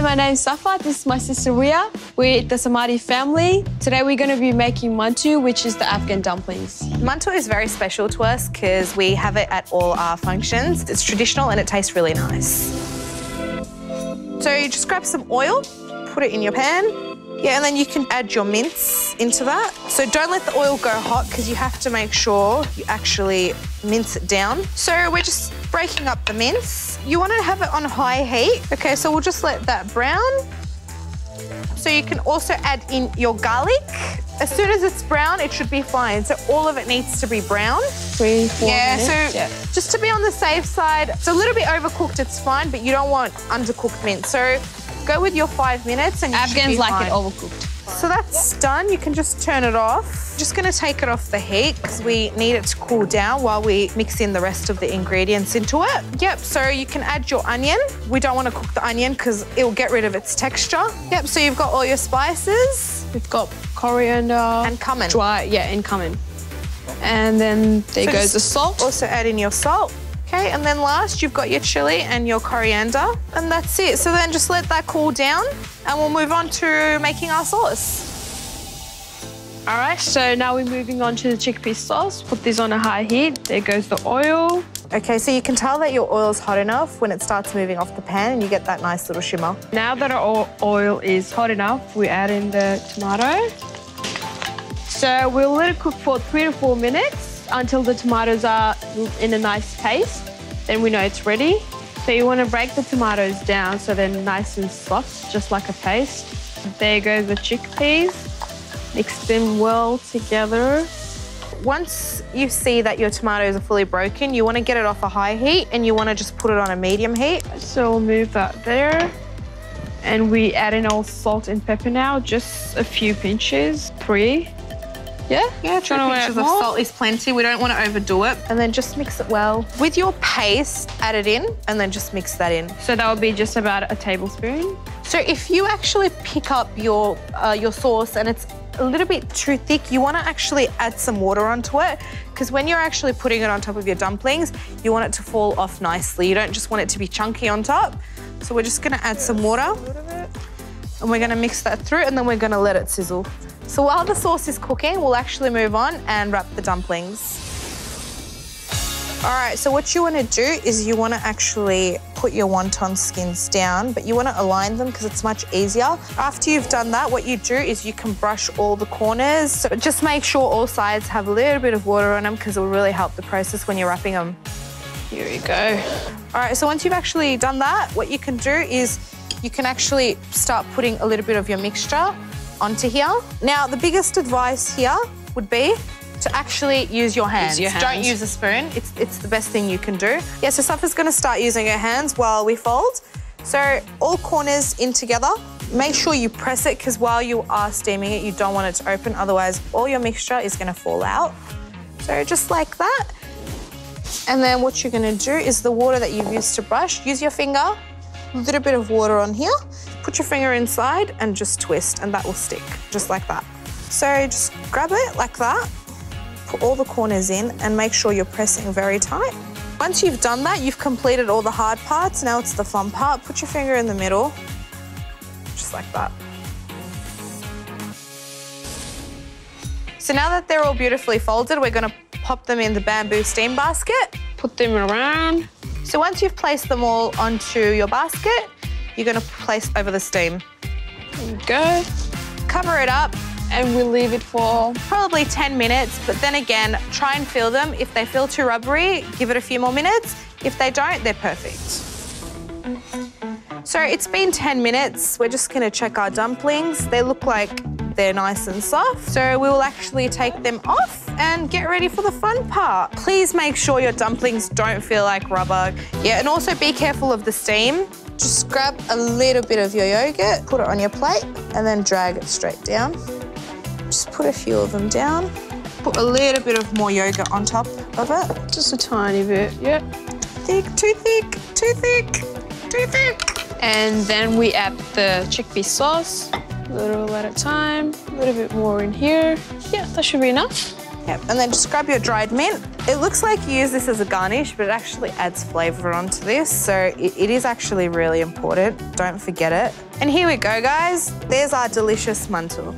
my name's Safa. This is my sister Ria. We're the Samadi family. Today we're going to be making Mantu, which is the Afghan dumplings. Mantu is very special to us because we have it at all our functions. It's traditional and it tastes really nice. So you just grab some oil, put it in your pan. Yeah, and then you can add your mince into that. So don't let the oil go hot because you have to make sure you actually mince it down. So we're just breaking up the mince. You want to have it on high heat. Okay, so we'll just let that brown. So you can also add in your garlic. As soon as it's brown, it should be fine. So all of it needs to be brown. 3-4 minutes. So just to be on the safe side, it's a little bit overcooked, it's fine, but you don't want undercooked mince. So go with your 5 minutes and you should be Afghans like fine. it overcooked. So that's done. You can just turn it off. Just going to take it off the heat because we need it to cool down while we mix in the rest of the ingredients into it. Yep, so you can add your onion. We don't want to cook the onion because it will get rid of its texture. Yep, so you've got all your spices. We've got coriander. And cumin. Dry, and cumin. And then there goes the salt. Also add in your salt. Okay, and then last, you've got your chili and your coriander, and that's it. So then just let that cool down, and we'll move on to making our sauce. All right, so now we're moving on to the chickpea sauce. Put this on a high heat. There goes the oil. Okay, so you can tell that your oil's hot enough when it starts moving off the pan and you get that nice little shimmer. Now that our oil is hot enough, we add in the tomato. So we'll let it cook for 3 to 4 minutes until the tomatoes are in a nice paste. Then we know it's ready. So you want to break the tomatoes down so they're nice and soft, just like a paste. There goes the chickpeas. Mix them well together. Once you see that your tomatoes are fully broken, you want to get it off a high heat and you want to just put it on a medium heat. So we'll move that there. And we add in all salt and pepper now, just a few pinches, 3. Yeah, 2 pinches of salt is plenty. We don't want to overdo it. And then just mix it well. With your paste, add it in and then just mix that in. So that would be just about a tablespoon. So if you actually pick up your sauce and it's a little bit too thick, you want to actually add some water onto it because when you're actually putting it on top of your dumplings, you want it to fall off nicely. You don't just want it to be chunky on top. So we're just going to add some water and we're going to mix that through and then we're going to let it sizzle. So while the sauce is cooking, we'll actually move on and wrap the dumplings. All right, so what you want to do is you want to actually put your wonton skins down, but you want to align them because it's much easier. After you've done that, what you do is you can brush all the corners. So just make sure all sides have a little bit of water on them because it will really help the process when you're wrapping them. Here we go. All right, so once you've actually done that, what you can do is you can actually start putting a little bit of your mixture onto here. Now, the biggest advice here would be to actually use your hands. Don't use a spoon. It's the best thing you can do. Yeah, so Safa's going to start using her hands while we fold. So all corners in together. Make sure you press it because while you are steaming it, you don't want it to open. Otherwise, all your mixture is going to fall out. So just like that. And then what you're going to do is the water that you've used to brush, use your finger, a little bit of water on here. Put your finger inside and just twist and that will stick, just like that. So just grab it like that, put all the corners in and make sure you're pressing very tight. Once you've done that, you've completed all the hard parts. Now it's the fun part. Put your finger in the middle, just like that. So now that they're all beautifully folded, we're gonna pop them in the bamboo steam basket. Put them around. So once you've placed them all onto your basket, you're going to place over the steam. There we go. Cover it up. And we'll leave it for probably 10 minutes, but then again, try and feel them. If they feel too rubbery, give it a few more minutes. If they don't, they're perfect. So it's been 10 minutes. We're just going to check our dumplings. They look like they're nice and soft. So we will actually take them off and get ready for the fun part. Please make sure your dumplings don't feel like rubber. Yeah, and also be careful of the steam. Just grab a little bit of your yogurt, put it on your plate, and then drag it straight down. Just put a few of them down. Put a little bit of more yogurt on top of it. Just a tiny bit, yep. Thick, too thick, too thick, too thick. And then we add the chickpea sauce, a little at a time, a little bit more in here. Yeah, that should be enough. Yep, and then just grab your dried mint. It looks like you use this as a garnish, but it actually adds flavour onto this, so it is actually really important. Don't forget it. And here we go, guys. There's our delicious mantu.